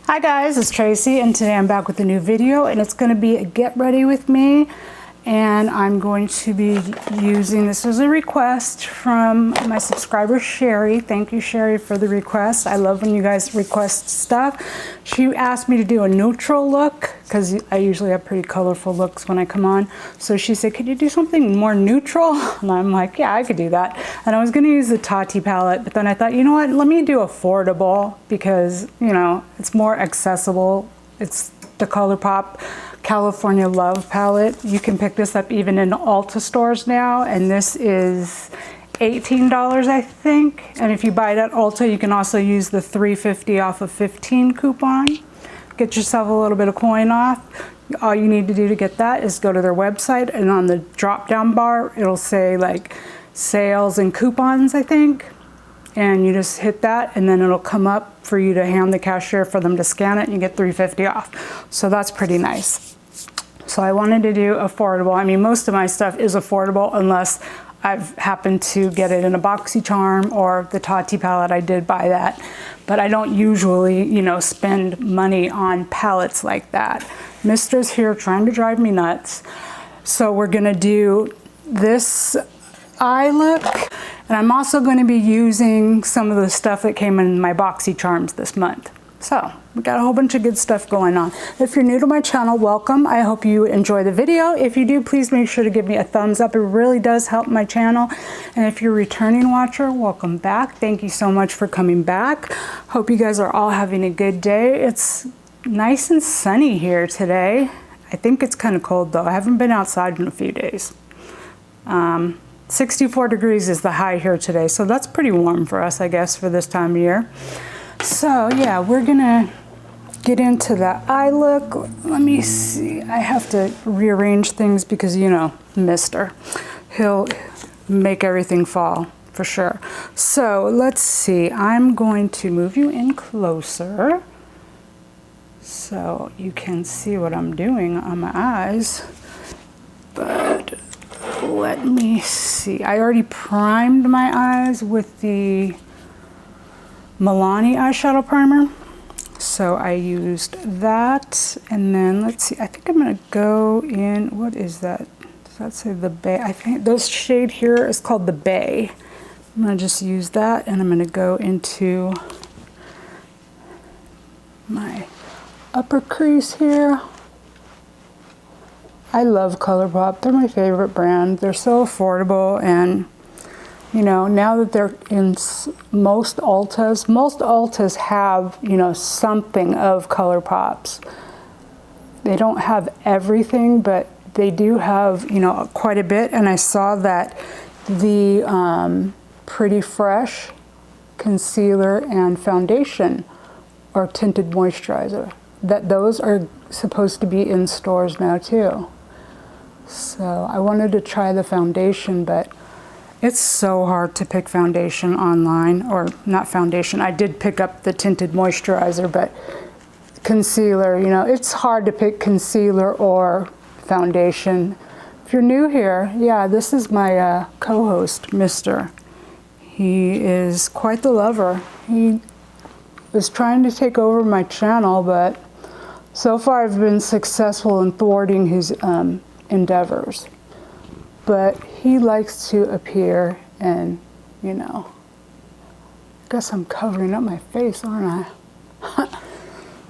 Hi guys, it's Tracy and today I'm back with a new video and it's going to be a get ready with me, and I'm going to be using, this was a request from my subscriber Sherry. Thank you Sherry for the request. I love when you guys request stuff. She asked me to do a neutral look because I usually have pretty colorful looks when I come on. So she said, could you do something more neutral? And I'm like, yeah, I could do that. And I was going to use the Tati palette, but then I thought, you know what, let me do affordable because, you know, it's more accessible. It's the ColourPop California Love palette. You can pick this up even in Ulta stores now, and this is $18, I think. And if you buy it at Ulta, you can also use the $3.50 off of 15 coupon. Get yourself a little bit of coin off. All you need to do to get that is go to their website, and on the drop down bar it'll say like sales and coupons, I think, and you just hit that and then it'll come up for you to hand the cashier for them to scan it and you get $3.50 off. So that's pretty nice. So I wanted to do affordable. I mean, most of my stuff is affordable unless I've happened to get it in a Boxycharm or the Tati palette. I did buy that, but I don't usually, you know, spend money on palettes like that. Mister's here trying to drive me nuts. So we're gonna do this eye look, and I'm also going to be using some of the stuff that came in my Boxycharms this month. So we got a whole bunch of good stuff going on. If you're new to my channel, welcome. I hope you enjoy the video. If you do, please make sure to give me a thumbs up. It really does help my channel. And if you're a returning watcher, welcome back. Thank you so much for coming back. Hope you guys are all having a good day. It's nice and sunny here today. I think it's kind of cold though. I haven't been outside in a few days. 64 degrees is the high here today, so that's pretty warm for us, I guess, for this time of year. So yeah, we're gonna get into the eye look. Let me see, I have to rearrange things because, you know, Mister, he'll make everything fall for sure. So let's see, I'm going to move you in closer so you can see what I'm doing on my eyes. But let me see. I already primed my eyes with the Milani eyeshadow primer. So I used that. And then let's see. I think I'm going to go in. What is that? Does that say the Bay? I think this shade here is called the Bay. I'm going to just use that. And I'm going to go into my upper crease here. I love ColourPop. They're my favorite brand. They're so affordable, and you know, now that they're in most Ultas have, you know, something of ColourPops. They don't have everything, but they do have, you know, quite a bit. And I saw that the Pretty Fresh concealer and foundation or tinted moisturizer, that those are supposed to be in stores now too. So I wanted to try the foundation, but it's so hard to pick foundation online, or not foundation. I did pick up the tinted moisturizer, but concealer, you know, it's hard to pick concealer or foundation. If you're new here, yeah, this is my co-host, Mister. He is quite the lover. He was trying to take over my channel, but so far I've been successful in thwarting his endeavors. But he likes to appear, and you know, I guess I'm covering up my face, aren't I?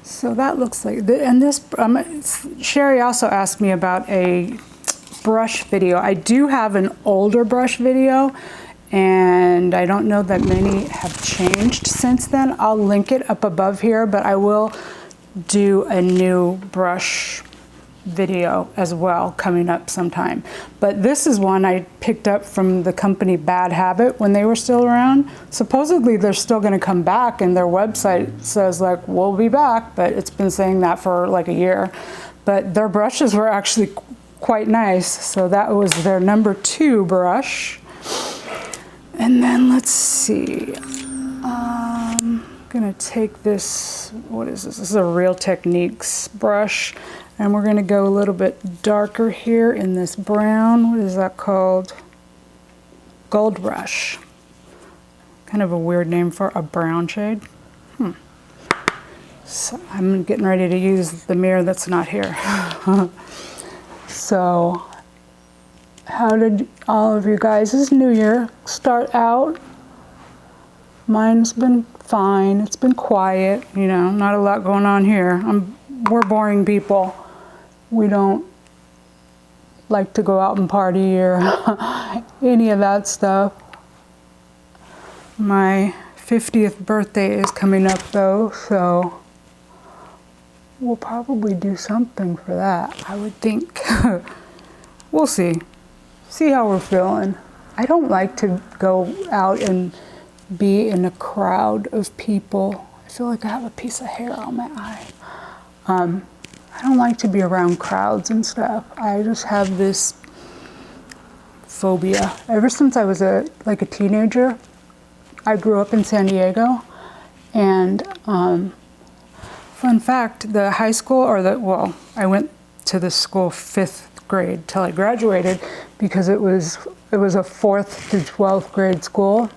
So that looks like, and this, Sherry also asked me about a brush video. I do have an older brush video, and I don't know that many have changed since then. I'll link it up above here, but I will do a new brush video as well coming up sometime. But this is one I picked up from the company Bad Habit when they were still around. Supposedly they're still going to come back, and their website says like, we'll be back, but it's been saying that for like a year. But their brushes were actually quite nice. So that was their #2 brush. And then let's see, I'm gonna take this, what is this? This is a Real Techniques brush. And we're gonna go a little bit darker here in this brown. What is that called? Gold Rush. Kind of a weird name for a brown shade. So I'm getting ready to use the mirror that's not here. So, how did all of you guys' New Year start out? Mine's been fine. It's been quiet, you know, not a lot going on here. We're boring people. We don't like to go out and party or any of that stuff. My 50th birthday is coming up though, so we'll probably do something for that, I would think. We'll see. See how we're feeling. I don't like to go out and be in a crowd of people. I feel like I have a piece of hair on my eye. I don't like to be around crowds and stuff. I just have this phobia. Ever since I was a teenager, I grew up in San Diego, and fun fact, the high school, I went to the school 5th grade till I graduated, because it was a 4th to 12th grade school,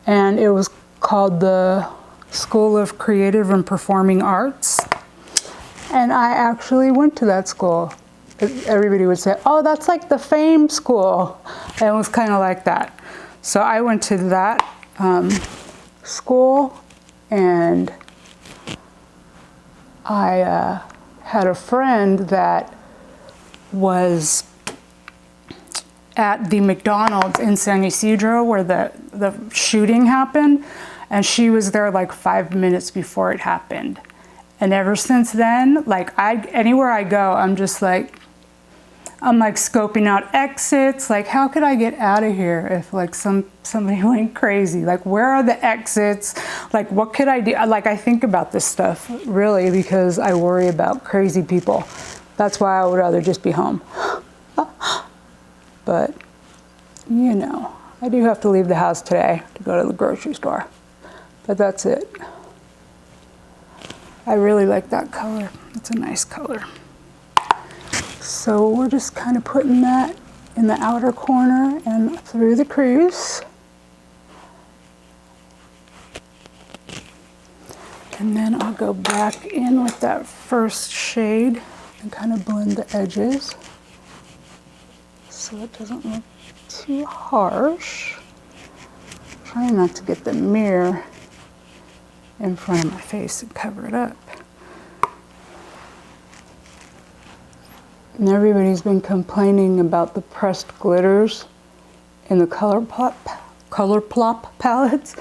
and it was called the School of Creative and Performing Arts. And I actually went to that school. Everybody would say, oh, that's like the fame school. And it was kind of like that. So I went to that school, and I had a friend that was at the McDonald's in San Ysidro where the shooting happened, and she was there like 5 minutes before it happened. And ever since then, anywhere I go, I'm scoping out exits. Like, how could I get out of here if somebody went crazy? Like, where are the exits? Like, what could I do? Like, I think about this stuff really because I worry about crazy people. That's why I would rather just be home. But, you know, I do have to leave the house today to go to the grocery store. But that's it. I really like that color. It's a nice color. So we're just kind of putting that in the outer corner and through the crease. And then I'll go back in with that first shade and kind of blend the edges so it doesn't look too harsh. Trying not to get the mirror in front of my face and cover it up. And everybody's been complaining about the pressed glitters in the ColourPop palettes,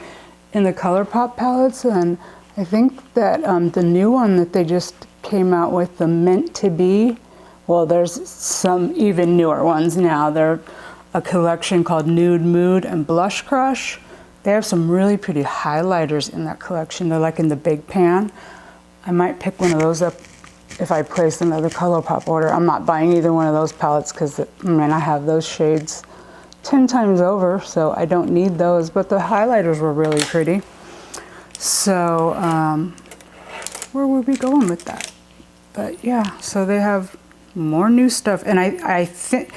and I think that the new one that they just came out with, the Meant to Be, well, there's some even newer ones now. They're a collection called Nude Mood and Blush Crush. They have some really pretty highlighters in that collection. They're like in the big pan. I might pick one of those up if I place another ColourPop order. I'm not buying either one of those palettes because, I have those shades 10 times over, so I don't need those, but the highlighters were really pretty. So, where would we going with that? But yeah, so they have more new stuff, and I think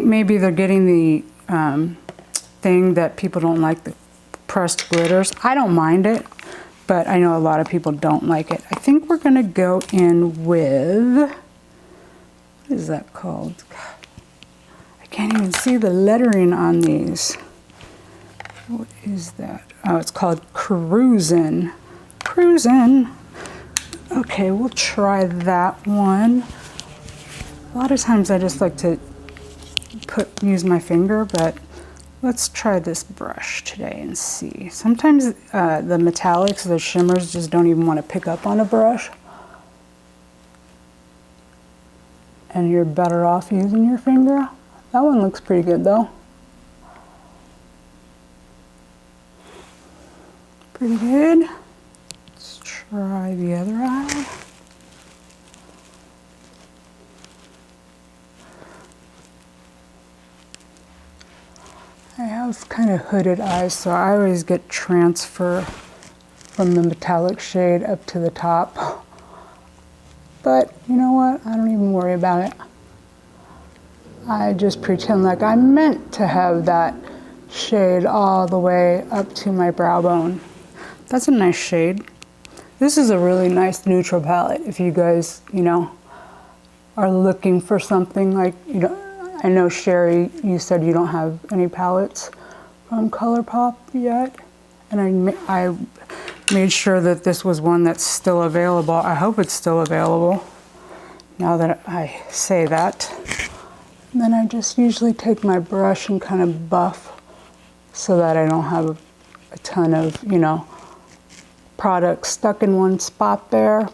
maybe they're getting the thing that people don't like, the pressed glitters. I don't mind it, but I know a lot of people don't like it. I think we're gonna go in with, what is that called? I can't even see the lettering on these. What is that? Oh, it's called Cruisin'. Cruisin'. Okay, we'll try that one. A lot of times I just like to use my finger, but let's try this brush today and see. Sometimes the metallics, the shimmers, just don't even want to pick up on a brush. And you're better off using your finger. That one looks pretty good though. Pretty good. Let's try the other eye. I have kind of hooded eyes, so I always get transfer from the metallic shade up to the top. But you know what? I don't even worry about it. I just pretend like I'm meant to have that shade all the way up to my brow bone. That's a nice shade. This is a really nice neutral palette if you guys, you know, are looking for something like, you know, I know Sherry, you said you don't have any palettes from ColourPop yet. And I made sure that this was one that's still available. I hope it's still available now that I say that. And then I just usually take my brush and kind of buff so that I don't have a ton of, you know, product stuck in one spot there.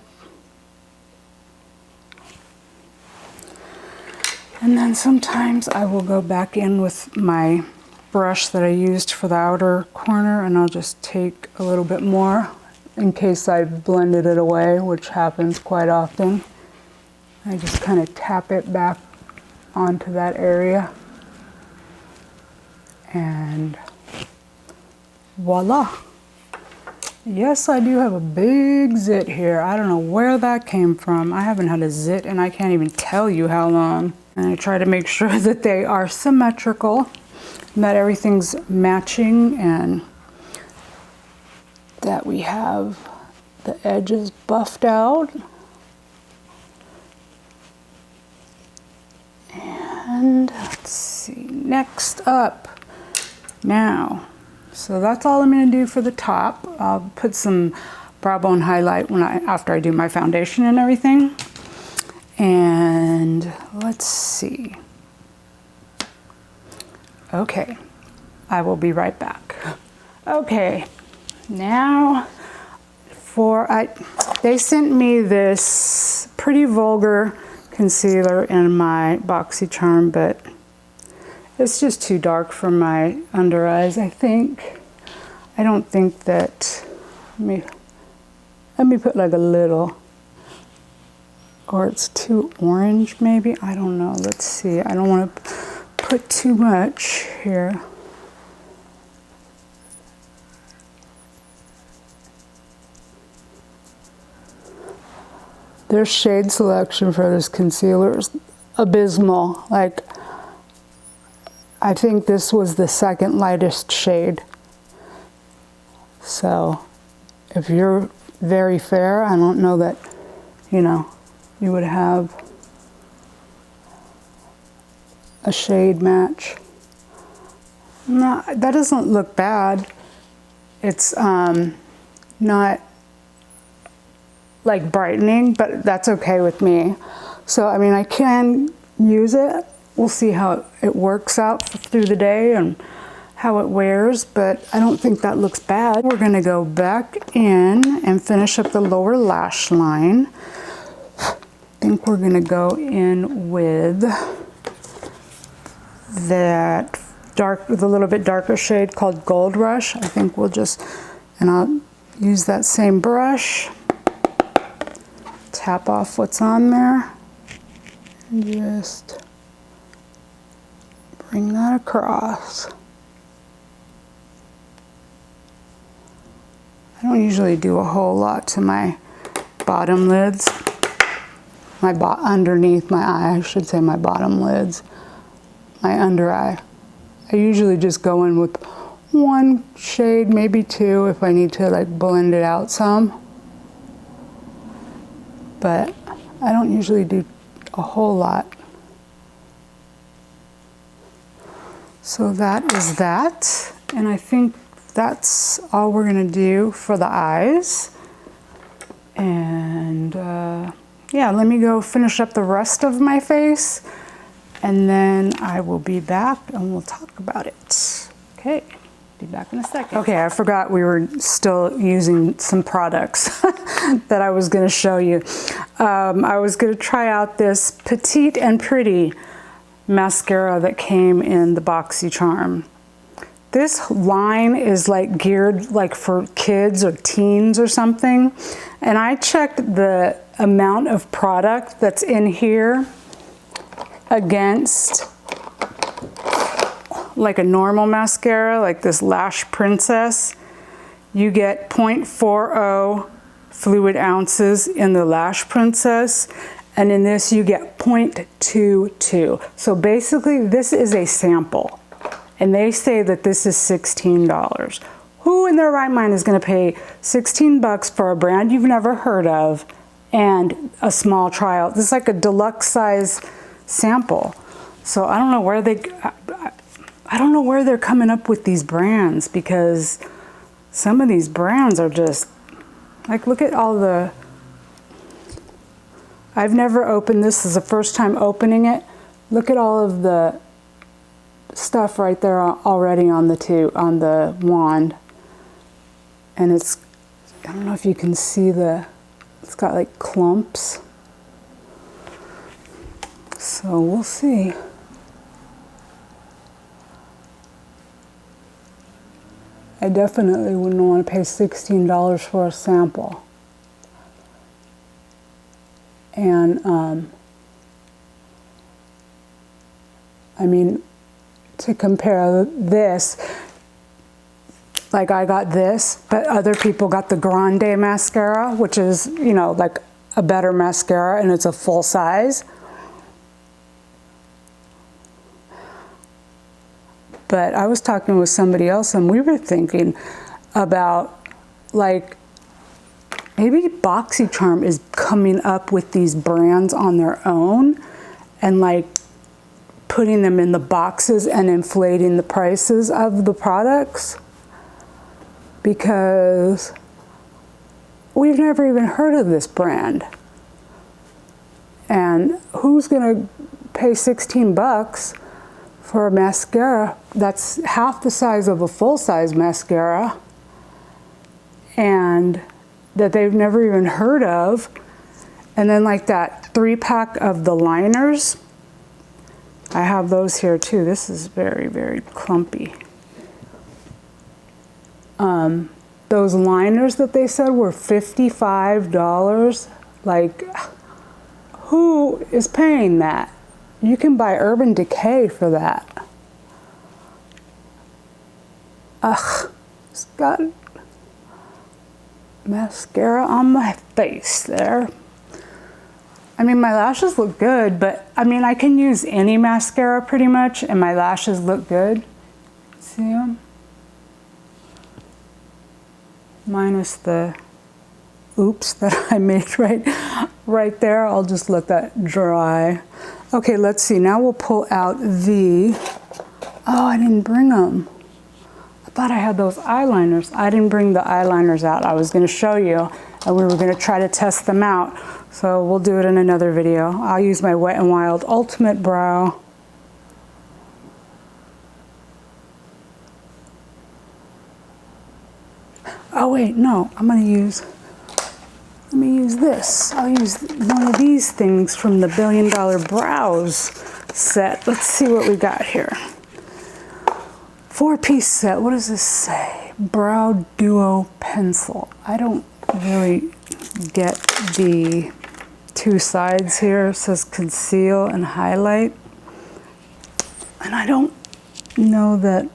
And then sometimes I will go back in with my brush that I used for the outer corner, and I'll just take a little bit more in case I've blended it away, which happens quite often. I just kind of tap it back onto that area, and voila. Yes, I do have a big zit here. I don't know where that came from. I haven't had a zit and I can't even tell you how long. And I try to make sure that they are symmetrical, and that everything's matching, and that we have the edges buffed out. And let's see, next up now. So that's all I'm going to do for the top. I'll put some brow bone highlight after I do my foundation and everything. And let's see. Okay, I will be right back. Okay, now they sent me this pretty vulgar concealer in my Boxycharm, but it's just too dark for my under eyes, I think. I don't think that, let me put like a little, or it's too orange maybe, I don't know, let's see. I don't want to put too much here. Their shade selection for this concealer is abysmal. Like, I think this was the second lightest shade. So if you're very fair, I don't know that, you know, you would have a shade match. No, that doesn't look bad. It's not like brightening, but that's okay with me. So, I mean, I can use it. We'll see how it works out through the day and how it wears, but I don't think that looks bad. We're gonna go back in and finish up the lower lash line. I think we're gonna go in with that the little bit darker shade called Gold Rush. I think we'll just, and I'll use that same brush, tap off what's on there, and just bring that across. I don't usually do a whole lot to my bottom lids, underneath my eye, I should say, my bottom lids, my under eye. I usually just go in with one shade, maybe two, if I need to like blend it out some. But I don't usually do a whole lot. So that is that, and I think that's all we're gonna do for the eyes. And yeah, let me go finish up the rest of my face, and then I will be back and we'll talk about it. Okay, be back in a second. Okay, I forgot we were still using some products that I was gonna show you. I was gonna try out this Petite and Pretty mascara that came in the Boxycharm. This line is like geared like for kids or teens or something. And I checked the amount of product that's in here against like a normal mascara, like this Lash Princess. You get 0.40 fluid ounces in the Lash Princess, and in this you get 0.22. So basically this is a sample, and they say that this is $16. Who in their right mind is going to pay 16 bucks for a brand you've never heard of and a small trial? This is like a deluxe size sample. So I don't know where I don't know where they're coming up with these brands, because some of these brands are just like, look at all the, I've never opened this. This is the first time opening it. Look at all of the stuff right there already on the wand. And it's, I don't know if you can see it's got like clumps. So we'll see. I definitely wouldn't want to pay $16 for a sample. And I mean, to compare this, like I got this, but other people got the Grande mascara, which is, you know, like a better mascara, and it's a full size. But I was talking with somebody else, and we were thinking about, like, maybe Boxycharm is coming up with these brands on their own and like putting them in the boxes and inflating the prices of the products, because we've never even heard of this brand. And who's gonna pay 16 bucks for a mascara that's half the size of a full-size mascara and that they've never even heard of? And then like that 3-pack of the liners, I have those here too. This is very, very clumpy. Those liners that they said were $55. Like, who is paying that? You can buy Urban Decay for that. Ugh, it's got mascara on my face there. I mean, my lashes look good, but I mean, I can use any mascara pretty much and my lashes look good. See them? Minus the oops that I made right there. I'll just let that dry. Okay, let's see. Now we'll pull out oh, I didn't bring them. I thought I had those eyeliners. I didn't bring the eyeliners out. I was going to show you, and we were going to try to test them out. So we'll do it in another video. I'll use my Wet n Wild Ultimate Brow. Oh wait, no, let me use this. I'll use one of these things from the $1 Billion Brows set. Let's see what we got here. 4-piece set. What does this say? Brow Duo Pencil. I don't really get the two sides here. It says conceal and highlight. And I don't know that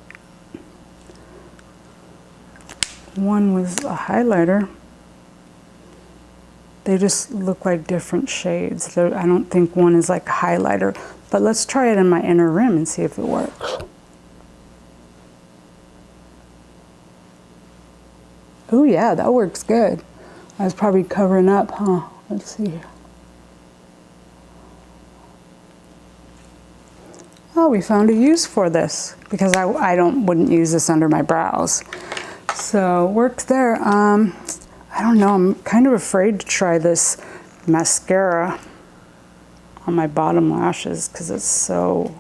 one was a highlighter. They just look like different shades. I don't think one is like a highlighter, but let's try it in my inner rim and see if it works. Oh yeah, that works good. I was probably covering up, huh? Let's see. Oh, we found a use for this, because I wouldn't use this under my brows. So works there. I don't know, I'm kind of afraid to try this mascara on my bottom lashes because it's so,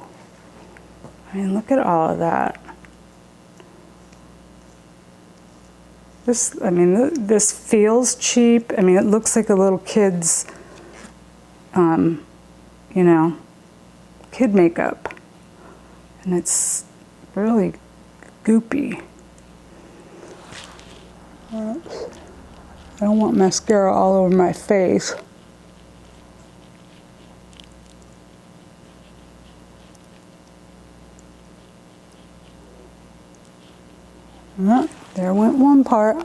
I mean, look at all of that. This feels cheap. I mean, it looks like a little kid's, you know, kid makeup. And it's really goopy. I don't want mascara all over my face. There went one part.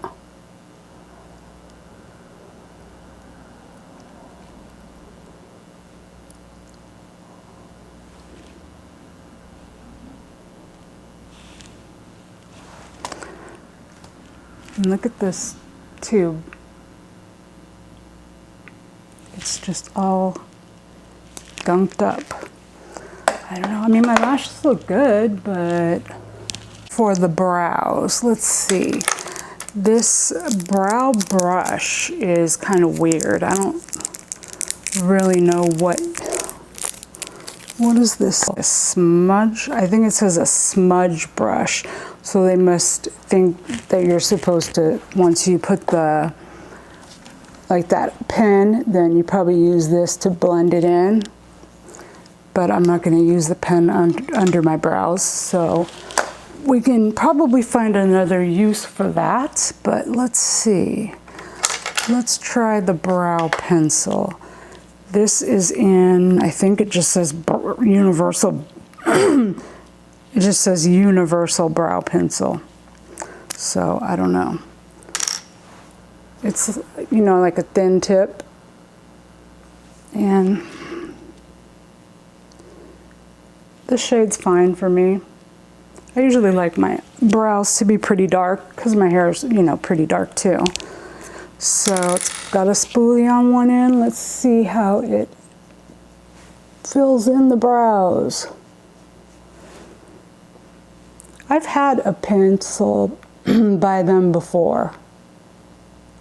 And look at this tube. It's just all gunked up. I don't know, I mean, my lashes look good, but for the brows, let's see. This brow brush is kind of weird. I don't really know what is this? A smudge? I think it says a smudge brush. So they must think that you're supposed to, once you put the, like that pen, then you probably use this to blend it in. But I'm not going to use the pen under my brows, so we can probably find another use for that. But let's see. Let's try the brow pencil. This is in, I think it just says universal. It just says universal brow pencil. So I don't know. It's, you know, like a thin tip. And the shade's fine for me. I usually like my brows to be pretty dark because my hair is, you know, pretty dark too. So it's got a spoolie on one end. Let's see how it fills in the brows. I've had a pencil by them before,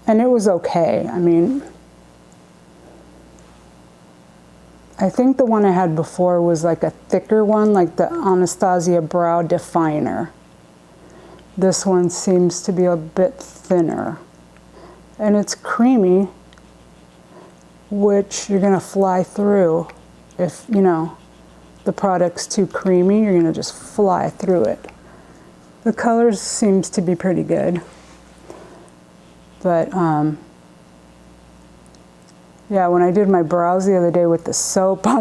and it was okay. I mean, I think the one I had before was like a thicker one, like the Anastasia Brow Definer. This one seems to be a bit thinner. And it's creamy, which you're gonna fly through. If, you know, the product's too creamy, you're gonna just fly through it. The color seems to be pretty good. But, yeah, when I did my brows the other day with the soap, I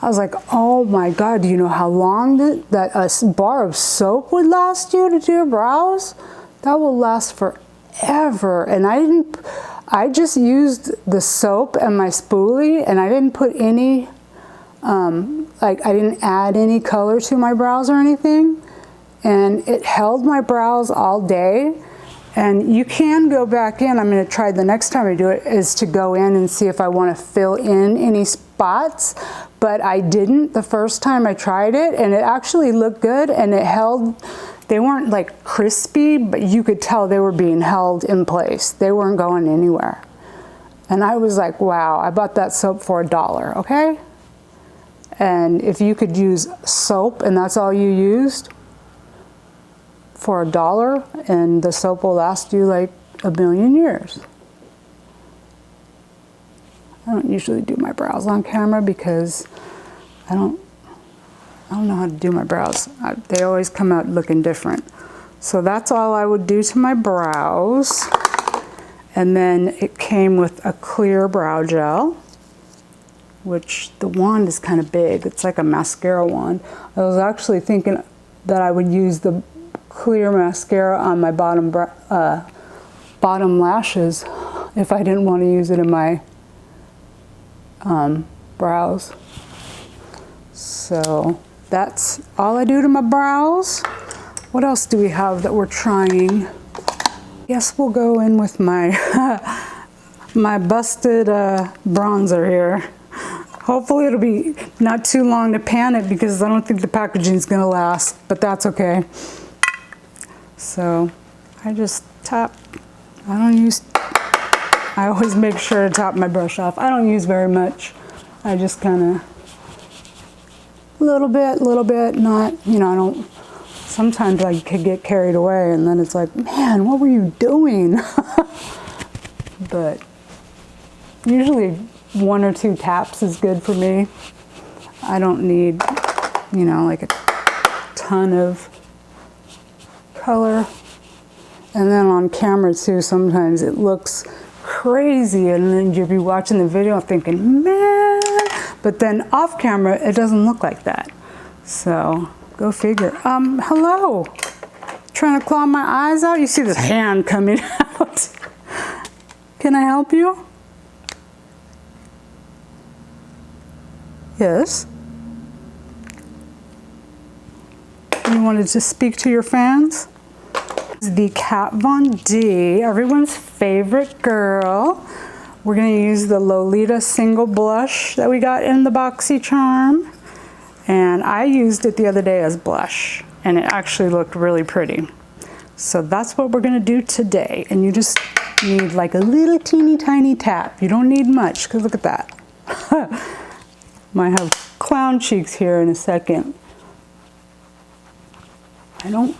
was like, oh my God, do you know how long that a bar of soap would last you to do your brows? That will last forever. And I just used the soap and my spoolie, and I didn't put any, like I didn't add any color to my brows or anything. And it held my brows all day. And you can go back in, I'm gonna try the next time I do it, is to go in and see if I wanna fill in any spots, but I didn't the first time I tried it, and it actually looked good, and it held, they weren't like crispy, but you could tell they were being held in place. They weren't going anywhere. And I was like, wow, I bought that soap for $1, okay? And if you could use soap and that's all you used, for $1, and the soap will last you like a million years. I don't usually do my brows on camera because I don't know how to do my brows. They always come out looking different. So that's all I would do to my brows. And then it came with a clear brow gel, which the wand is kind of big. It's like a mascara wand. I was actually thinking that I would use the clear mascara on my bottom lashes if I didn't want to use it in my brows. So that's all I do to my brows. What else do we have that we're trying? Yes, we'll go in with my my busted bronzer here. Hopefully it'll be not too long to pan it because I don't think the packaging is going to last, but that's okay. So I just tap. I always make sure to top my brush off. I don't use very much. I just kind of, little bit, not, you know, I don't, sometimes I could get carried away and then it's like, man, what were you doing? But usually 1 or 2 taps is good for me. I don't need, you know, like a ton of color. And then on camera too, sometimes it looks crazy and then you'll be watching the video thinking, man, but then off camera it doesn't look like that. So go figure. Hello, trying to claw my eyes out? You see this hand coming out. Can I help you? Yes. You wanted to speak to your fans? The Kat Von D, everyone's favorite girl. We're gonna use the Lolita single blush that we got in the Boxycharm. And I used it the other day as blush, and it actually looked really pretty. So that's what we're gonna do today. And you just need like a little teeny tiny tap. You don't need much, because look at that. Might have clown cheeks here in a second. I don't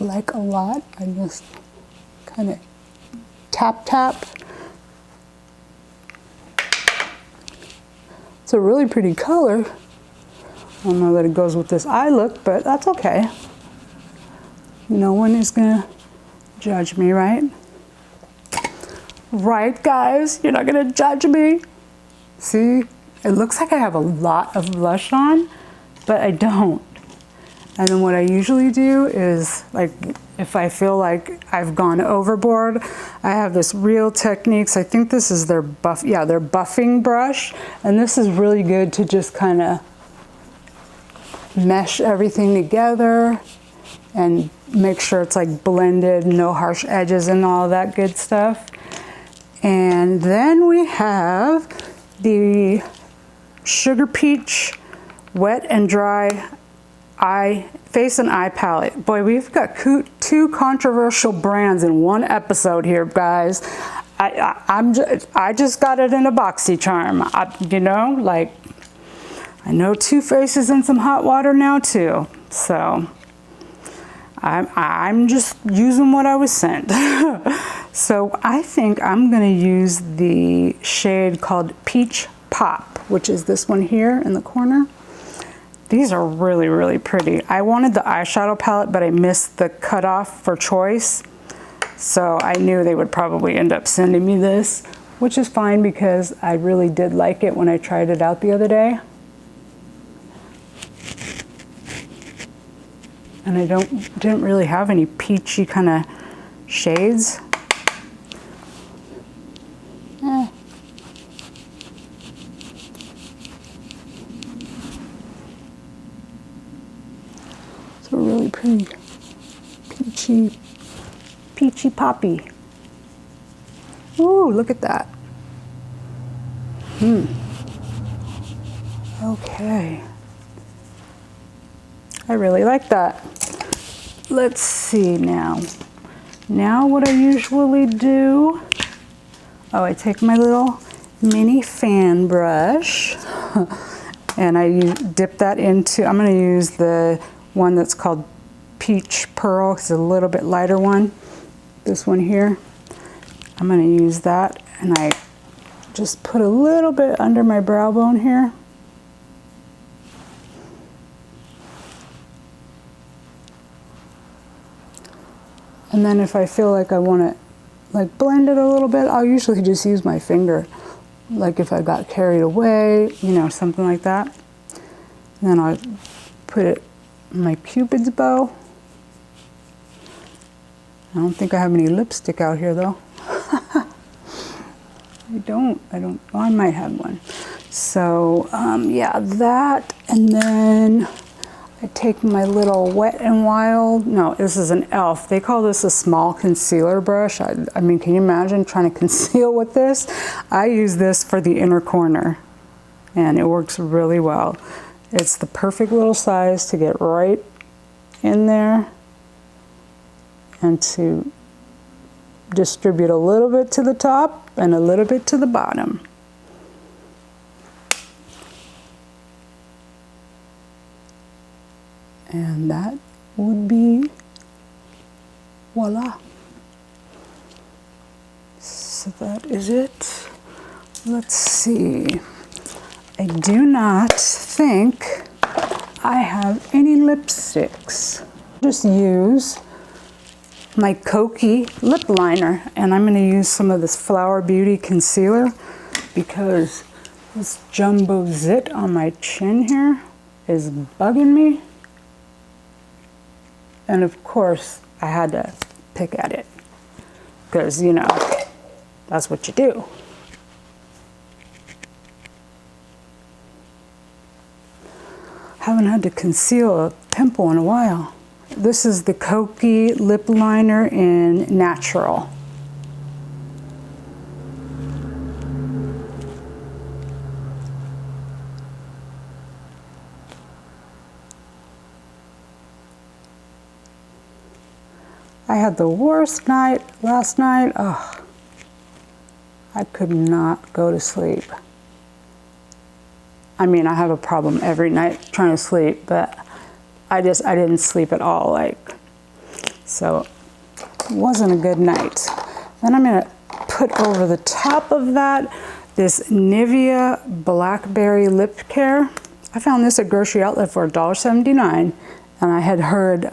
like a lot. I just kind of tap tap. It's a really pretty color. I don't know that it goes with this eye look, but that's okay. No one is gonna judge me, right? Right, guys? You're not gonna judge me? See, it looks like I have a lot of blush on, but I don't. And then what I usually do is, like, if I feel like I've gone overboard, I have this Real Techniques. I think this is their their buffing brush, and this is really good to just kind of mesh everything together and make sure it's like blended, no harsh edges and all that good stuff. And then we have the Sugar Peach Wet and Dry Face and Eye Palette. Boy, we've got two controversial brands in one episode here, guys. I just got it in a Boxycharm. You know, like, I know Too Faced is in some hot water now too. So I'm just using what I was sent. So I think I'm gonna use the shade called Peach Pop, which is this one here in the corner. These are really, really pretty. I wanted the eyeshadow palette, but I missed the cutoff for choice. So I knew they would probably end up sending me this, which is fine because I really did like it when I tried it out the other day. And I didn't really have any peachy kind of shades. It's a really pretty peachy poppy. Ooh, look at that. Okay. I really like that. Let's see now. Now what I usually do, I take my little mini fan brush and I dip that into, I'm gonna use the one that's called Peach Pearl, it's a little bit lighter one. This one here. I'm gonna use that and I just put a little bit under my brow bone here. And then if I feel like I want to like blend it a little bit, I'll usually just use my finger. Like if I got carried away, you know, something like that. And then I'll put it in my Cupid's bow. I don't think I have any lipstick out here though. I don't, oh, I might have one. So yeah, that, and then I take my little Wet n Wild, no, this is an e.l.f. They call this a small concealer brush. I mean, can you imagine trying to conceal with this? I use this for the inner corner and it works really well. It's the perfect little size to get right in there and to distribute a little bit to the top and a little bit to the bottom. And that would be voila. So that is it. Let's see. I do not think I have any lipsticks. Just use my Kokie lip liner, and I'm going to use some of this Flower Beauty concealer because this jumbo zit on my chin here is bugging me. And of course, I had to pick at it because, you know, that's what you do. Haven't had to conceal a pimple in a while. This is the Kokie lip liner in Natural. I had the worst night last night. Oh, I could not go to sleep. I mean, I have a problem every night trying to sleep, but I didn't sleep at all, like, so it wasn't a good night. Then I'm gonna put over the top of that this Nivea Blackberry lip care. I found this at Grocery Outlet for $1.79, and I had heard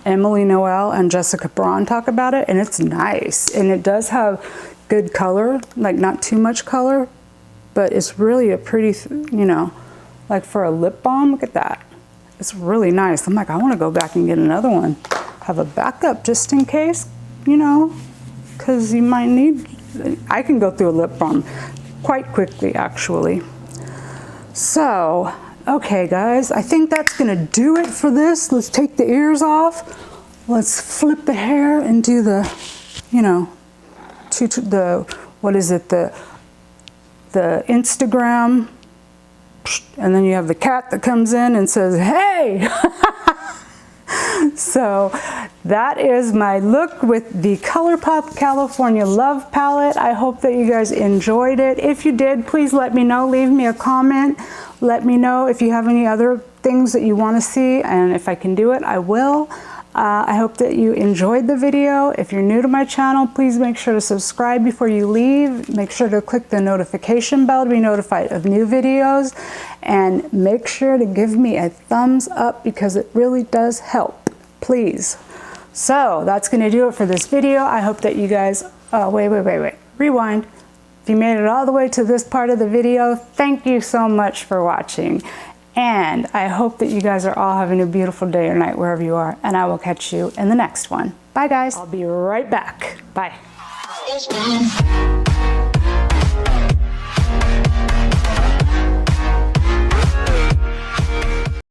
Emily Noel and Jessica Braun talk about it, and it's nice, and it does have good color, like not too much color, but it's really a pretty, you know, like for a lip balm. Look at that, it's really nice. I'm like, I want to go back and get another one, have a backup just in case, you know, because you might need. I can go through a lip balm quite quickly, actually. So okay guys, I think that's gonna do it for this. Let's take the ears off. Let's flip the hair and do the, you know, what is it, the Instagram, and then you have the cat that comes in and says, hey! So that is my look with the ColourPop California Love palette. I hope that you guys enjoyed it. If you did, please let me know. Leave me a comment. Let me know if you have any other things that you want to see, and if I can do it, I will. I hope that you enjoyed the video. If you're new to my channel, please make sure to subscribe before you leave. Make sure to click the notification bell to be notified of new videos, and make sure to give me a thumbs up because it really does help, please. So that's going to do it for this video. I hope that you guys, rewind. If you made it all the way to this part of the video, thank you so much for watching. And I hope that you guys are all having a beautiful day or night wherever you are. And I will catch you in the next one. Bye guys. I'll be right back. Bye.